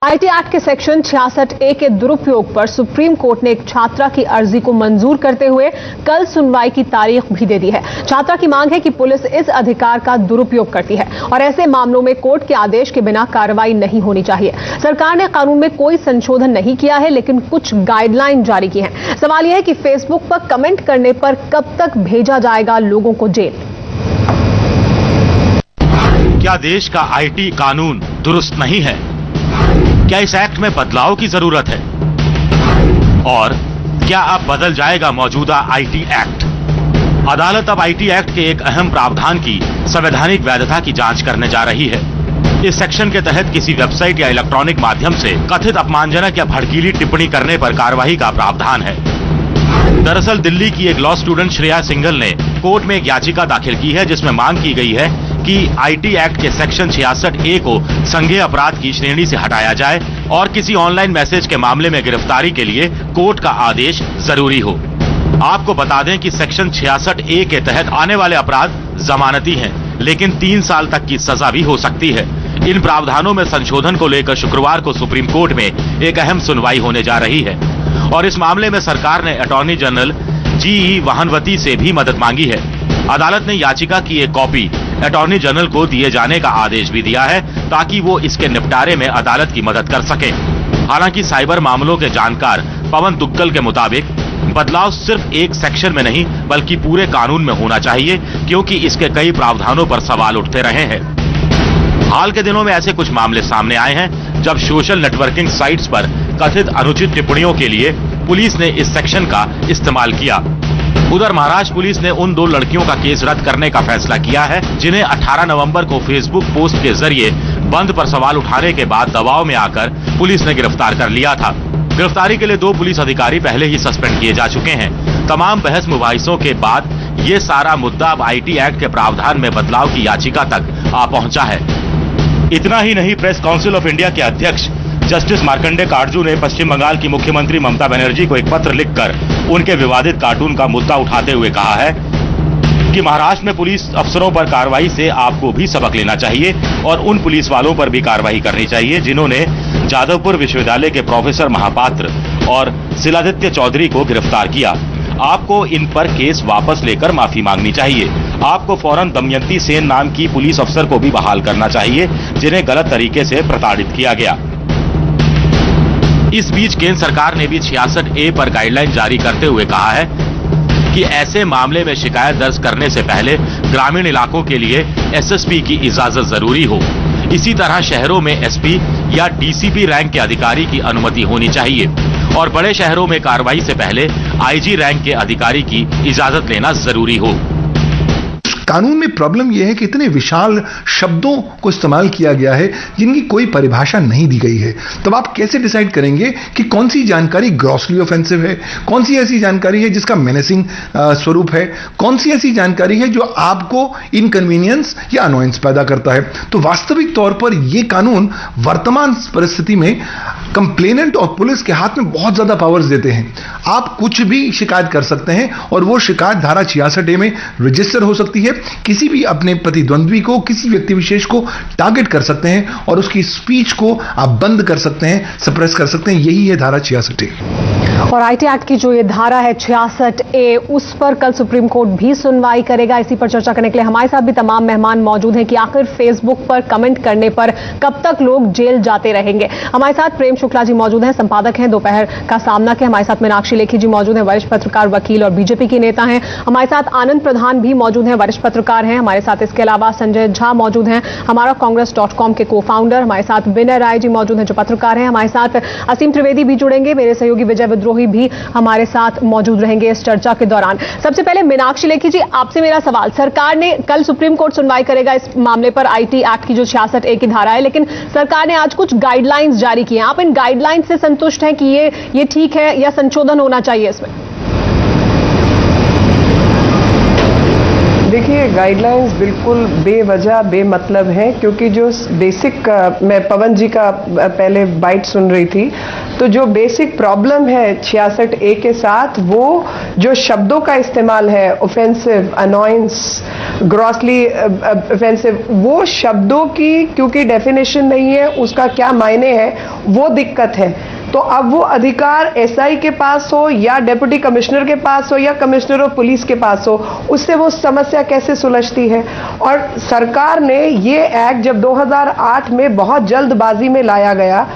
IT act के section 66A के दुरुपयोग पर सुप्रीम कोर्ट ने एक छात्रा की अर्जी को मंजूर करते हुए कल सुनवाई की तारीख भी दे दी है। छात्रा की मांग है कि पुलिस इस अधिकार का दुरुपयोग करती है और ऐसे मामलों में कोर्ट के आदेश के बिना कार्रवाई नहीं होनी चाहिए। सरकार ने कानून में कोई संशोधन नहीं किया है, लेकिन कुछ गाइडलाइन जारी की हैं। सवाल यह है कि फेसबुक पर कमेंट करने पर कब तक भेजा जाएगा लोगों को जेल। क्या देश का आईटी कानून दुरुस्त नहीं है? क्या इस एक्ट में बदलाव की जरूरत है? और क्या अब बदल जाएगा मौजूदा आईटी एक्ट? अदालत अब आईटी एक्ट के एक अहम प्रावधान की संवैधानिक वैधता की जांच करने जा रही है। इस सेक्शन के तहत किसी वेबसाइट या इलेक्ट्रॉनिक माध्यम से कथित अपमानजनक या भड़कीली टिप्पणी करने पर कार्रवाई का प्रावधान है। दरअसल दिल्ली की एक लॉ स्टूडेंट श्रेया सिंघल ने कोर्ट में एक याचिका दाखिल की है, जिसमें मांग की गई है कि आईटी एक्ट के सेक्शन 66A को संज्ञेय अपराध की श्रेणी से हटाया जाए और किसी ऑनलाइन मैसेज के मामले में गिरफ्तारी के लिए कोर्ट का आदेश जरूरी हो। आपको बता दें कि सेक्शन 66A के तहत आने वाले अपराध जमानती हैं, लेकिन 3 साल तक की सजा भी हो सकती है। इन प्रावधानों में संशोधन को लेकर शुक्रवार को सुप्रीम कोर्ट में एक अहम सुनवाई होने जा रही है और इस मामले में सरकार ने अटॉर्नी जनरल जी वाहनवती से भी मदद मांगी है। अदालत ने याचिका की एक कॉपी अटॉर्नी जनरल को दिए जाने का आदेश भी दिया है, ताकि वो इसके निपटारे में अदालत की मदद कर सके। हालांकि साइबर मामलों के जानकार पवन दुग्गल के मुताबिक बदलाव सिर्फ एक सेक्शन में नहीं बल्कि पूरे कानून में होना चाहिए, क्योंकि इसके कई प्रावधानों पर सवाल उठते रहे हैं। हाल के दिनों में ऐसे कुछ मामले सामने आए हैं जब सोशल नेटवर्किंग साइट्स पर कथित अनुचित टिप्पणियों के लिए पुलिस ने इस सेक्शन का इस्तेमाल किया। उधर महाराष्ट्र पुलिस ने उन 2 लड़कियों का केस रद्द करने का फैसला किया है, जिन्हें 18 नवंबर को फेसबुक पोस्ट के जरिए बंद पर सवाल उठाने के बाद दबाव में आकर पुलिस ने गिरफ्तार कर लिया था। गिरफ्तारी के लिए 2 पुलिस अधिकारी पहले ही सस्पेंड किए जा चुके हैं। तमाम बहस मुबाहिसों के बाद ये सारा मुद्दा अब आईटी एक्ट के प्रावधान में बदलाव की याचिका तक आ पहुंचा है। इतना ही नहीं, प्रेस काउंसिल ऑफ इंडिया के अध्यक्ष जस्टिस मार्कंडे काटजू ने पश्चिम बंगाल की मुख्यमंत्री ममता बनर्जी को एक पत्र लिखकर उनके विवादित कार्टून का मुद्दा उठाते हुए कहा है कि महाराष्ट्र में पुलिस अफसरों पर कार्रवाई से आपको भी सबक लेना चाहिए और उन पुलिस वालों पर भी कार्रवाई करनी चाहिए जिन्होंने जादवपुर विश्वविद्यालय के प्रोफेसर महापात्र और शिलादित्य चौधरी को गिरफ्तार किया। आपको इन पर केस वापस लेकर माफी मांगनी चाहिए। आपको फौरन दमयंती सेन नाम की पुलिस अफसर को भी बहाल करना चाहिए, जिन्हें गलत तरीके से प्रताड़ित किया गया। इस बीच केंद्र सरकार ने भी 66A पर गाइडलाइन जारी करते हुए कहा है कि ऐसे मामले में शिकायत दर्ज करने से पहले ग्रामीण इलाकों के लिए एसएसपी की इजाजत जरूरी हो। इसी तरह शहरों में एसपी या डीसीपी रैंक के अधिकारी की अनुमति होनी चाहिए और बड़े शहरों में कार्रवाई से पहले आईजी रैंक के अधिकारी की इजाजत लेना जरूरी हो। कानून में प्रॉब्लम यह है कि इतने विशाल शब्दों को इस्तेमाल किया गया है जिनकी कोई परिभाषा नहीं दी गई है। तब आप कैसे डिसाइड करेंगे कि कौन सी जानकारी ग्रॉसली ऑफेंसिव है, कौन सी ऐसी जानकारी है जिसका मेनेसिंग स्वरूप है, कौन सी ऐसी जानकारी है जो आपको इनकन्वीनियंस या अनोयंस पैदा करता है। तो वास्तविक तौर पर यह कानून वर्तमान परिस्थिति में कंप्लेनेंट और पुलिस के हाथ में बहुत ज्यादा पावर्स देते हैं। आप कुछ भी शिकायत कर सकते हैं और वो शिकायत धारा 66A में रजिस्टर हो सकती है। किसी भी अपने प्रतिद्वंद्वी को, किसी व्यक्ति विशेष को टारगेट कर सकते हैं और उसकी स्पीच को आप बंद कर सकते हैं, सप्रेस कर सकते हैं। यही है धारा 66A। और आईटी एक्ट की जो ये धारा है 66A, उस पर कल सुप्रीम कोर्ट भी सुनवाई करेगा। इसी पर चर्चा करने के लिए हमारे साथ भी तमाम मेहमान मौजूद हैं कि आखिर फेसबुक पर कमेंट करने पर कब तक लोग जेल जाते रहेंगे। हमारे साथ प्रेम शुक्ला जी मौजूद हैं, संपादक हैं दोपहर का सामना के। हमारे साथ मीनाक्षी लेखी जी मौजूद हैं, वरिष्ठ पत्रकार, वकील और बीजेपी के नेता हैं। हमारे साथ आनंद प्रधान भी मौजूद हैं, वरिष्ठ पत्रकार हैं। हमारे साथ इसके अलावा संजय झा मौजूद हैं, हमारा कांग्रेस.com के को-फाउंडर। हमारे साथ विनय राय जी मौजूद हैं जो पत्रकार हैं। हमारे साथ असीम त्रिवेदी भी जुड़ेंगे, मेरे सहयोगी विजय विद्रोही भी हमारे साथ मौजूद रहेंगे इस चर्चा के दौरान। सबसे पहले मीनाक्षी लेखी जी, आपसे मेरा सवाल, सरकार ने कल सुप्रीम कोर्ट सुनवाई करेगा इस मामले पर, आईटी एक्ट की जो 66A की धारा है, लेकिन सरकार ने आज कुछ गाइडलाइंस जारी की हैं। आप इन गाइडलाइंस से संतुष्ट हैं कि ये ठीक है या संशोधन होना चाहिए इसमें? देखिए, गाइडलाइंस बिल्कुल बेवजह बेमतलब है, क्योंकि जो बेसिक, मैं पवन जी का पहले बाइट सुन रही थी, तो जो बेसिक प्रॉब्लम है 66A के साथ, वो जो शब्दों का इस्तेमाल है, ऑफेंसिव, अनॉयंस, ग्रॉसली ऑफेंसिव, वो शब्दों की क्योंकि डेफिनेशन नहीं है, उसका क्या मायने है, वो दिक्कत है। तो अब वो अधिकार एसआई के पास हो या डिप्टी कमिश्नर के पास हो या कमिश्नर ऑफ पुलिस के पास हो, उससे वो समस्या कैसे सुलझती है। और सरकार ने ये एक्ट जब 2008 में बहुत जल्दबाजी में लाया गया,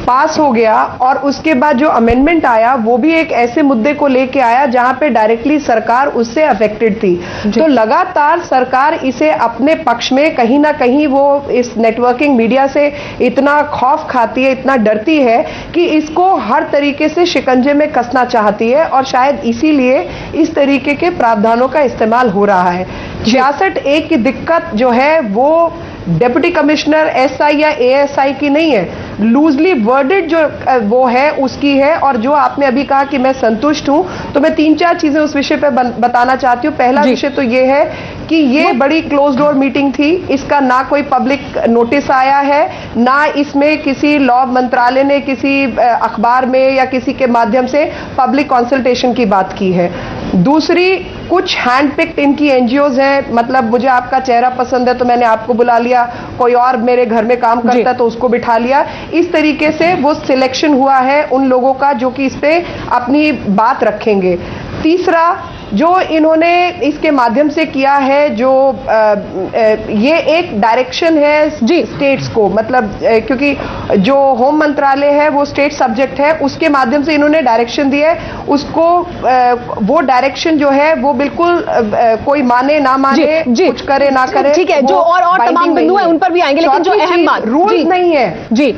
पास हो गया, और उसके बाद जो अमेंडमेंट आया वो भी एक ऐसे मुद्दे को लेके आया जहां पे डायरेक्टली सरकार उससे अफेक्टेड थी। तो लगातार सरकार इसे अपने पक्ष में, कहीं ना कहीं वो इस नेटवर्किंग मीडिया से इतना खौफ खाती है, इतना डरती है कि इसको हर तरीके से शिकंजे में कसना चाहती है, और शायद इसीलिए इस तरीके के प्रावधानों का इस्तेमाल हो रहा है। 66A की दिक्कत जो है वो डिप्टी कमिश्नर, एसआई या एएसआई की नहीं है, लूजली वर्डेड जो वो है उसकी है। और जो आपने अभी कहा कि मैं संतुष्ट हूं, तो मैं 3-4 चीजें उस विषय पे बताना चाहती हूं। पहला विषय तो ये है कि ये बड़ी क्लोज डोर मीटिंग थी, इसका ना कोई पब्लिक नोटिस आया है, ना इसमें किसी लॉ मंत्रालय ने किसी अखबार में या किसी के माध्यम से पब्लिक कंसल्टेशन की बात की है। दूसरी, कुछ हैंडपिक्ड इनकी एनजीओज हैं, मतलब मुझे आपका चेहरा पसंद है तो मैंने आपको बुला लिया, कोई और मेरे घर में काम करता है तो उसको बिठा लिया। इस तरीके से वो सिलेक्शन हुआ है उन लोगों का जो कि इस पे अपनी बात रखेंगे। तीसरा, जो इन्होंने इसके माध्यम से किया है, जो ये एक डायरेक्शन है स्टेट्स को, मतलब क्योंकि जो होम मंत्रालय है वो स्टेट सब्जेक्ट है, उसके माध्यम से इन्होंने डायरेक्शन दिया है उसको। वो डायरेक्शन जो है वो बिल्कुल कोई माने ना माने, कुछ करे ना करे, ठीक है, जो और तमाम बिंदु है उन पर भी आएंगे, लेकिन जो अहम बात रूल नहीं है जी,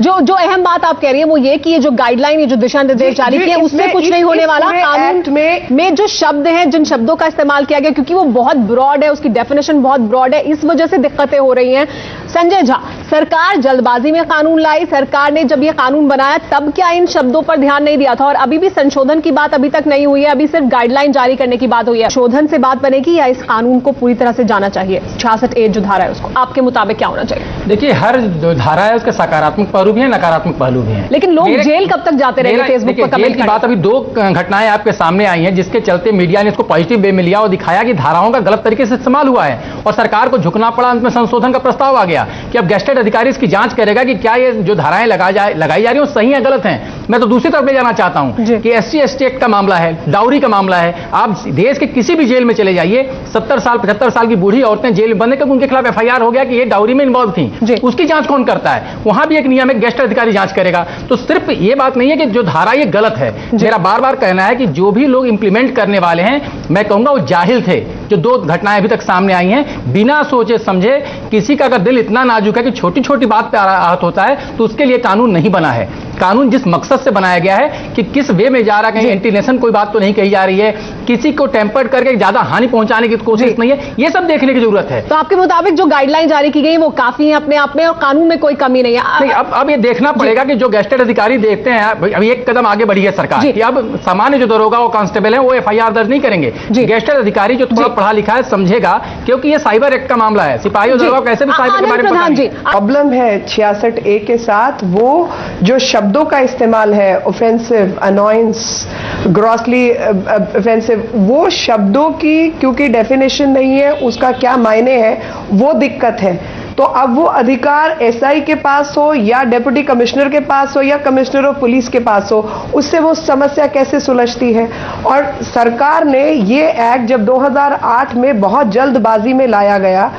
जो अहम बात आप कह रही हैं वो ये कि ये जो गाइडलाइन, ये जो दिशा निर्देश जारी किए, उससे कुछ नहीं होने वाला। कानून में जो शब्द हैं, जिन शब्दों का इस्तेमाल किया गया, क्योंकि वो बहुत ब्रॉड है, उसकी डेफिनेशन बहुत ब्रॉड है, इस वजह से दिक्कतें हो रही हैं। संजय झा, सरकार जल्दबाजी में कानून लाई, सरकार ने जब ये कानून बनाया तब क्या इन शब्दों पर ध्यान नहीं दिया था? और अभी भी संशोधन की बात अभी तक नहीं हुई है, अभी सिर्फ गाइडलाइन जारी करने की बात हुई है। संशोधन से बात बनेगी या इस कानून को पूरी तरह से जाना चाहिए? 66A जो धारा है उसको आपके मुताबिक क्या होना चाहिए? देखिए, हर जो धारा है उसके सकारात्मक पहलू भी है, नकारात्मक पहलू भी है, लेकिन लोग जेल कब तक जाते रहेंगे फेसबुक पर कमेंट की बात? अभी 2 घटनाएं आपके सामने आई हैं जिसके चलते मीडिया ने इसको पॉजिटिव वे में लिया और दिखाया कि धाराओं का गलत तरीके से इस्तेमाल हुआ है, और सरकार को झुकना पड़ा। अंत में संशोधन का प्रस्ताव आ गया कि अब गेस्टेड अधिकारी इसकी जांच करेगा कि क्या ये जो धाराएं लगाई जा रही हैं सही है गलत हैं। मैं तो दूसरी तरफ ले जाना चाहता हूं कि SC/ST एक्ट का मामला है, डाउरी का मामला है, आप देश के किसी भी जेल में चले जाइए, 70 साल 75 साल की बूढ़ी औरतें जेल में बंद है क्योंकि उनके खिलाफ FIR हो गया कि ये डाउरी में इन्वॉल्व थी, उसकी जांच कौन करता है? वहां भी एक नियम है, गेस्ट अधिकारी जांच करेगा। तो सिर्फ ये बात नहीं है कि जो धारा ये गलत है, मेरा बार बार कहना है कि जो भी लोग इंप्लीमेंट करने वाले हैं, मैं कहूंगा वो जाहिल थे। जो 2 घटनाएं अभी तक सामने आई हैं, बिना सोचे समझे, किसी का अगर दिल इतना नाजुक है कि छोटी छोटी बात पे आहत होता है, तो उसके लिए कानून नहीं बना है। कानून जिस मकसद से बनाया गया है कि किस वे में जा रहा है, कहीं एंटी नेशन कोई बात तो नहीं कही जा रही है, किसी को टेम्पर्ड करके ज्यादा हानि पहुंचाने की कोशिश नहीं है, ये सब देखने की जरूरत है। तो आपके मुताबिक जो गाइडलाइन जारी की गई वो काफी है अपने आप में और कानून में कोई कमी नहीं है? नहीं, अब ये देखना पड़ेगा कि जो गेस्टेड अधिकारी देखते हैं, अभी एक कदम आगे बढ़ी है सरकार कि अब सामान्य जो दरोगा वो कांस्टेबल है वो FIR दर्ज नहीं करेंगे। गेस्टेड अधिकारी जो थोड़ा पढ़ा लिखा है समझेगा, क्योंकि ये साइबर एक्ट का मामला है, सिपाही और दरोगा कैसे भी साइबर के बारे में प्रधान जी प्रॉब्लम है 66A के साथ, वो जो शब्दों का इस्तेमाल है, ऑफेंसिव, अनॉयंस, ग्रॉसली ऑफेंसिव, वो शब्दों की क्योंकि डेफिनेशन नहीं है, उसका क्या मायने है, वो दिक्कत है। तो अब वो अधिकार एसआई के पास हो या डिप्टी कमिश्नर के पास हो या कमिश्नर ऑफ पुलिस के पास हो, उससे वो समस्या कैसे सुलझती है। और सरकार ने ये एक्ट जब 2008 में बहुत जल्दबाजी में लाया गया,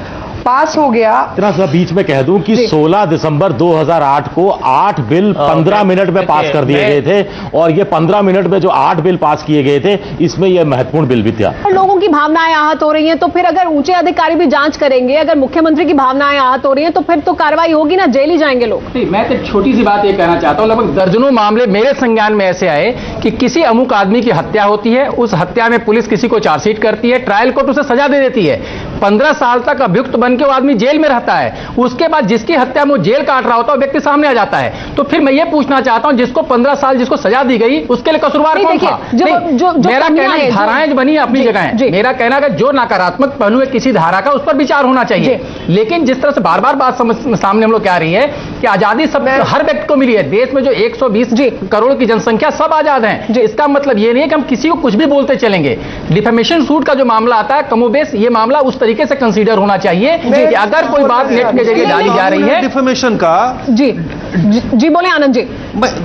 पास हो गया। इतना सा बीच में कह दूं कि 16 दिसंबर 2008 को 8 बिल 15 मिनट में पास कर दिए गए थे, और ये 15 मिनट में जो 8 बिल पास किए गए थे, इसमें यह महत्वपूर्ण बिल भी था। लोगों की भावनाएं आहत हो रही हैं, तो फिर अगर ऊंचे अधिकारी भी जांच करेंगे, अगर मुख्यमंत्री की भावनाएं आहत हो रही हैं, तो फिर तो कार्रवाई होगी ना, जेल ही जाएंगे लोग। मैं तो छोटी सी बात ये कहना चाहता हूं, लगभग दर्जनों मामले मेरे संज्ञान में ऐसे आए कि किसी अमुक आदमी की हत्या होती है, उस हत्या में पुलिस किसी को चार्जशीट करती है, ट्रायल कोर्ट उसे सजा दे देती है, 15 साल तक अभियुक्त बन के वो आदमी जेल में रहता है, उसके बाद जिसकी हत्या में वो जेल काट रहा होता है वो व्यक्ति सामने आ जाता है। तो फिर मैं ये पूछना चाहता हूं, जिसको 15 साल जिसको सजा दी गई उसके लिए कसूरवार कौन था? मेरा कहना है धाराएं जो बनी अपनी जगह है, मेरा कहना है जो नकारात्मक पहलू है किसी धारा का उस पर विचार होना चाहिए। लेकिन जिस तरह से बार बार बात सामने हम लोग क्या आ रही है कि आजादी सब हर व्यक्ति को मिली है, देश में जो 120 करोड़ की जनसंख्या सब आजाद हैं, इसका मतलब ये नहीं है कि हम किसी को कुछ भी बोलते चलेंगे। डिफेमेशन सूट का जो मामला आता है कमोबेश ये मामला उस तरीके से कंसीडर होना चाहिए कि अगर कोई बात नेट के जरिए डाली जा रही है डिफेमेशन का। जी बोले आनंद जी।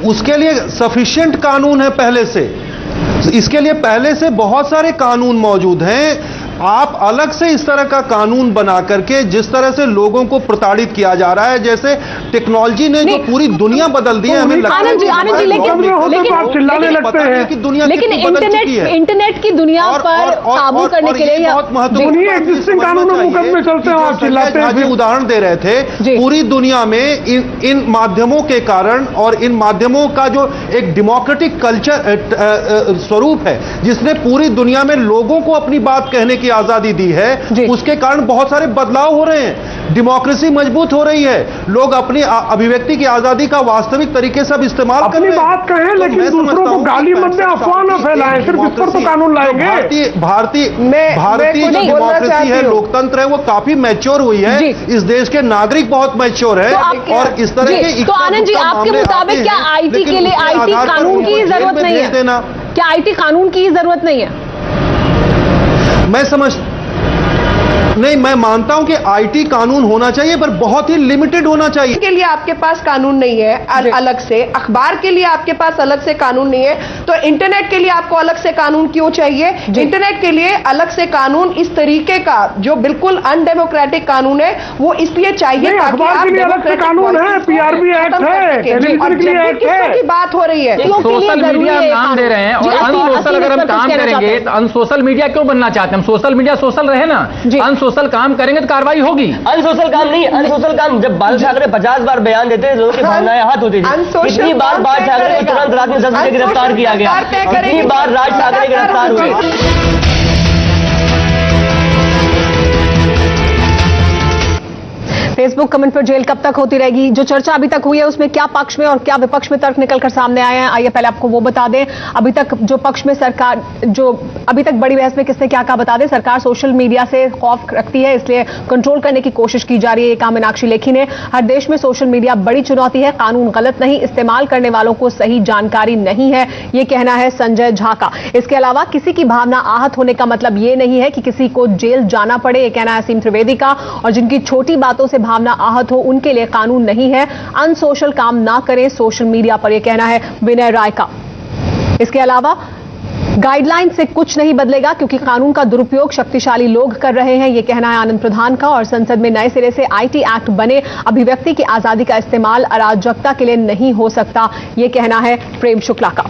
उसके लिए सफिशिएंट कानून है पहले से, इसके लिए पहले से बहुत सारे कानून मौजूद हैं। आप अलग से इस तरह का कानून बना करके जिस तरह से लोगों को प्रताड़ित किया जा रहा है, जैसे टेक्नोलॉजी ने जो पूरी दुनिया बदल दी है, हमें लगता है आनंद जी लेकिन चिल्लाने लगते हैं कि दुनिया कितनी बदल चुकी है। इंटरनेट की दुनिया पर काबू करने के लिए बहुत महत्वपूर्ण उदाहरण दे रहे थे। पूरी दुनिया में इन माध्यमों के कारण और इन माध्यमों का जो एक डेमोक्रेटिक कल्चर स्वरूप है जिसने पूरी दुनिया में लोगों को अपनी बात कहने की आजादी दी है, उसके कारण बहुत सारे बदलाव हो रहे हैं। डेमोक्रेसी मजबूत हो रही है, लोग अपनी अभिव्यक्ति की आजादी का वास्तविक तरीके से अब इस्तेमाल कर रहे हैं। बात कहें लेकिन दूसरों को गाली मत दें, अफवाह न फैलाएं, सिर्फ इस पर तो कानून लाएंगे। भारतीय जो डेमोक्रेसी है, लोकतंत्र है, वो काफी मैच्योर हुई है। इस देश के नागरिक बहुत मैच्योर है और इस तरह के तो आनंद जी आपके मुताबिक क्या आईटी के लिए आईटी कानून की जरूरत नहीं है? क्या आईटी कानून की जरूरत नहीं है? मैं मानता हूं कि आईटी कानून होना चाहिए पर बहुत ही लिमिटेड होना चाहिए। के लिए आपके पास कानून नहीं है अलग से, अखबार के लिए आपके पास अलग से कानून नहीं है, तो इंटरनेट के लिए आपको अलग से कानून क्यों चाहिए? इंटरनेट के लिए अलग से कानून इस तरीके का जो बिल्कुल अनडेमोक्रेटिक कानून है वो इसलिए चाहिए ताकि अखबार के लिए अलग से कानून है, पीआरबी एक्ट है, टेलीविजन के लिए एक्ट है। की बात हो रही है, सोशल मीडिया हम नाम दे रहे हैं और अनसोशल अगर हम काम करेंगे तो अनसोशल मीडिया क्यों बनना चाहते हैं? हम सोशल मीडिया सोशल रहे ना, अनसोशल काम करेंगे तो कार्रवाई होगी। अनसोशल काम नहीं, अनसोशल काम जब बाल ठाकरे 50 बार बयान देते लोगों की भावनाएं हाथ होती थी। कितनी बार बाल ठाकरे को तुरंत रात में 10 बजे गिरफ्तार किया गया, कितनी बार राज ठाकरे गिरफ्तार हुए। फेसबुक कमेंट पर जेल कब तक होती रहेगी? जो चर्चा अभी तक हुई है उसमें क्या पक्ष में और क्या विपक्ष में तर्क निकलकर सामने आए हैं, आइए पहले आपको वो बता दें। अभी तक जो पक्ष में सरकार, जो अभी तक बड़ी बहस में किसने क्या कहा बता दें। सरकार सोशल मीडिया से खौफ रखती है, इसलिए कंट्रोल करने की कोशिश की जा रही है, ये कहा मीनाक्षी लेखी ने। हर देश में सोशल मीडिया बड़ी चुनौती है, कानून गलत नहीं, इस्तेमाल करने वालों को सही जानकारी नहीं है, ये कहना है संजय झा का। इसके अलावा किसी की भावना आहत होने का मतलब ये नहीं है कि किसी को जेल जाना पड़े, ये कहना है असीम त्रिवेदी का। और जिनकी छोटी बातों से भावना आहत हो उनके लिए कानून नहीं है, अनसोशल काम ना करें सोशल मीडिया पर, यह कहना है विनय राय का। इसके अलावा गाइडलाइन से कुछ नहीं बदलेगा क्योंकि कानून का दुरुपयोग शक्तिशाली लोग कर रहे हैं, यह कहना है आनंद प्रधान का। और संसद में नए सिरे से आईटी एक्ट बने, अभिव्यक्ति की आजादी का इस्तेमाल अराजकता के लिए नहीं हो सकता, यह कहना है प्रेम शुक्ला का।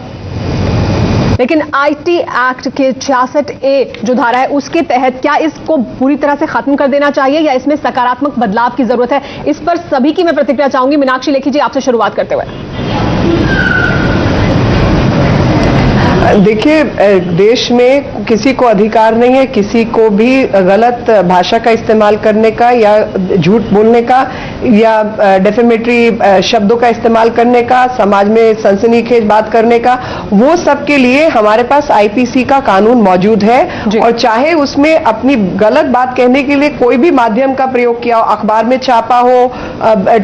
लेकिन आईटी एक्ट के 66A जो धारा है उसके तहत क्या इसको पूरी तरह से खत्म कर देना चाहिए या इसमें सकारात्मक बदलाव की जरूरत है? इस पर सभी की मैं प्रतिक्रिया चाहूंगी। मीनाक्षी लेखी जी आपसे शुरुआत करते हुए। देखिए, देश में किसी को अधिकार नहीं है किसी को भी गलत भाषा का इस्तेमाल करने का या झूठ बोलने का या डेफेमेटरी शब्दों का इस्तेमाल करने का, समाज में सनसनीखेज बात करने का। वो सब के लिए हमारे पास आईपीसी का कानून मौजूद है और चाहे उसमें अपनी गलत बात कहने के लिए कोई भी माध्यम का प्रयोग किया हो, अखबार में छापा हो,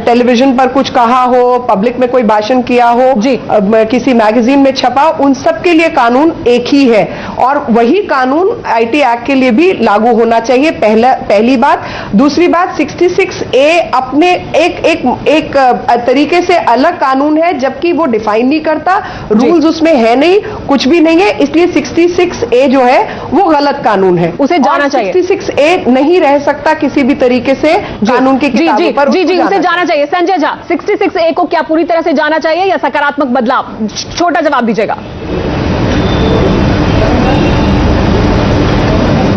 टेलीविजन पर कुछ कहा हो, पब्लिक में कोई भाषण किया हो, किसी मैगजीन में छपा, उन सब के लिए कानून एक ही है और वही कानून आईटी एक्ट के लिए भी लागू होना चाहिए। पहली बात। दूसरी बात, 66A अपने एक तरीके से अलग कानून है जबकि वो डिफाइन नहीं करता, रूल्स उसमें है नहीं, कुछ भी नहीं है, इसलिए 66A जो है वो गलत कानून है, उसे जाना चाहिए। 66A नहीं रह सकता किसी भी तरीके से कानून की किताबों पर। जी उसे जाना चाहिए। संजय झा, 66A को क्या पूरी तरह से जाना चाहिए या सकारात्मक बदलाव? छोटा जवाब दीजिएगा।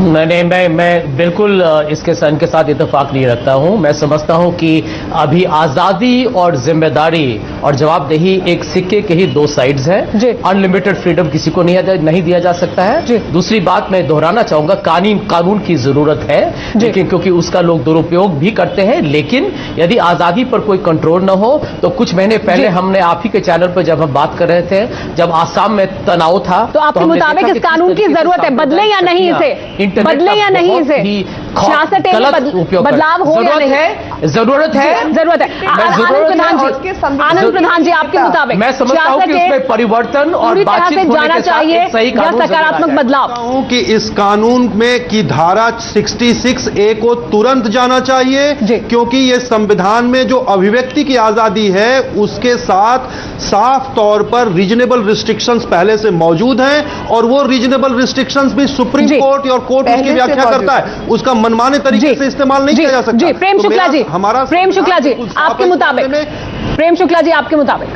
मैं बिल्कुल इनके साथ इत्तेफाक नहीं रखता हूं। मैं समझता हूं कि अभी आजादी और जिम्मेदारी और जवाबदेही एक सिक्के के ही दो साइड्स हैं। अनलिमिटेड फ्रीडम किसी को नहीं दिया जा सकता है। दूसरी बात मैं दोहराना चाहूंगा, कानून की जरूरत है, लेकिन क्योंकि उसका लोग दुरुपयोग भी करते हैं। लेकिन यदि आजादी पर कोई कंट्रोल न हो तो कुछ महीने पहले हमने आप ही के चैनल पर जब हम बात कर रहे थे, जब आसाम में तनाव था, तो आपके मुताबिक इस कानून की जरूरत है, बदले या नहीं इसे, बदले या नहीं इसे, 66 में बदलाव हो या नहीं? जरूरत है। आनंद प्रधान जी, आपके मुताबिक मैं समझता हूं कि उसमें परिवर्तन और बातचीत होने के साथ एक सही कानून सकारात्मक बदलाव कि इस कानून में की धारा 66A को तुरंत जाना चाहिए, क्योंकि ये संविधान में जो अभिव्यक्ति की आजादी है उसके साथ साफ तौर पर रीजनेबल रिस्ट्रिक्शंस पहले से मौजूद हैं, और वो रीजनेबल रिस्ट्रिक्शंस भी सुप्रीम कोर्ट और कोर्ट उसकी व्याख्या करता है, उसका मनमाने तरीके से इस्तेमाल नहीं किया जा सकता। प्रेम शुक्ला जी, प्रेम शुक्ला जी आपके मुताबिक, प्रेम शुक्ला जी आपके मुताबिक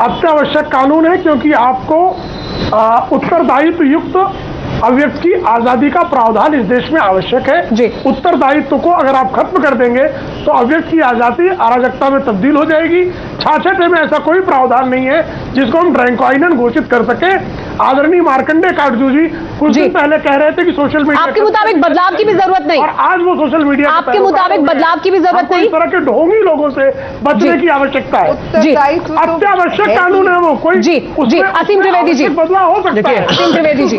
अत्यावश्यक कानून है, क्योंकि आपको उत्तरदायित्व युक्त अभिव्यक्ति की आजादी का प्रावधान इस देश में आवश्यक है। उत्तरदायित्व को अगर आप खत्म कर देंगे तो अभिव्यक्ति की आजादी अराजकता में तब्दील हो जाएगी। 66 में ऐसा कोई प्रावधान नहीं है जिसको हम ड्रैंक्वाइनन घोषित कर सके। आदरणीय मार्कंडेय काटजू जी कुछ दिन पहले कह रहे थे कि सोशल मीडिया, आपके मुताबिक बदलाव की भी जरूरत नहीं, और आज वो सोशल मीडिया आपके मुताबिक बदलाव की भी जरूरत नहीं, इस तरह के ढोंगी लोगों से बचने की आवश्यकता है। अत्यावश्यक कानून है वो, कोई असीम त्रिवेदी जी बदलाव हो सकता है। असीम त्रिवेदी जी,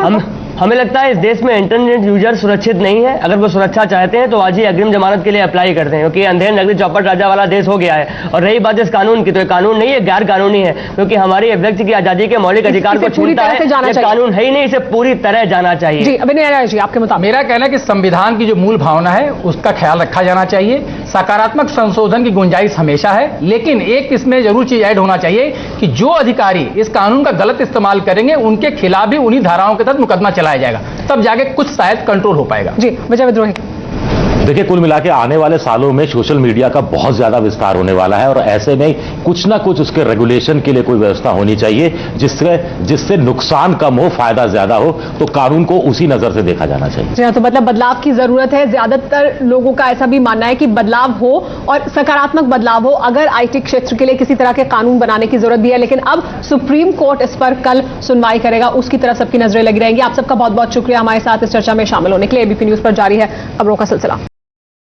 हमें लगता है इस देश में इंटरनेट यूजर सुरक्षित नहीं है। अगर वो सुरक्षा चाहते हैं तो आज ही अग्रिम जमानत के लिए अप्लाई करते हैं, क्योंकि अंधेर नगरी चौपट राजा वाला देश हो गया है। और रही बात इस कानून की, तो ये कानून नहीं है, गैर कानूनी है, क्योंकि हमारी अभिव्यक्ति की आजादी के मौलिक अधिकार को छूटता है। ये कानून है ही नहीं, इसे पूरी तरह जाना चाहिए। जी अभिनय राय जी आपके मुताबिक? मेरा कहना है कि संविधान की जो मूल भावना है उसका ख्याल रखा जाना चाहिए। सकारात्मक संशोधन की गुंजाइश हमेशा है, लेकिन एक इसमें जरूर चीज ऐड होना चाहिए कि जो अधिकारी इस कानून का गलत इस्तेमाल करेंगे उनके खिलाफ भी उन्हीं धाराओं के तहत मुकदमा चलाया जाएगा, तब जाके कुछ शायद कंट्रोल हो पाएगा। जी विजय विद्रोही, देखिए, कुल मिला के आने वाले सालों में सोशल मीडिया का बहुत ज्यादा विस्तार होने वाला है, और ऐसे में कुछ ना कुछ उसके रेगुलेशन के लिए कोई व्यवस्था होनी चाहिए जिससे नुकसान कम हो, फायदा ज्यादा हो। तो कानून को उसी नजर से देखा जाना चाहिए। जी हाँ, तो मतलब बदलाव की जरूरत है। ज्यादातर लोगों का ऐसा भी मानना है कि बदलाव हो और सकारात्मक बदलाव हो। अगर आईटी क्षेत्र के लिए किसी तरह के कानून बनाने की जरूरत भी है, लेकिन अब सुप्रीम कोर्ट इस पर कल सुनवाई करेगा, उसकी तरफ सबकी नजरें लगी रहेंगी। आप सबका बहुत बहुत शुक्रिया हमारे साथ इस चर्चा में शामिल होने के लिए। एबीपी न्यूज पर जारी है खबरों का सिलसिला।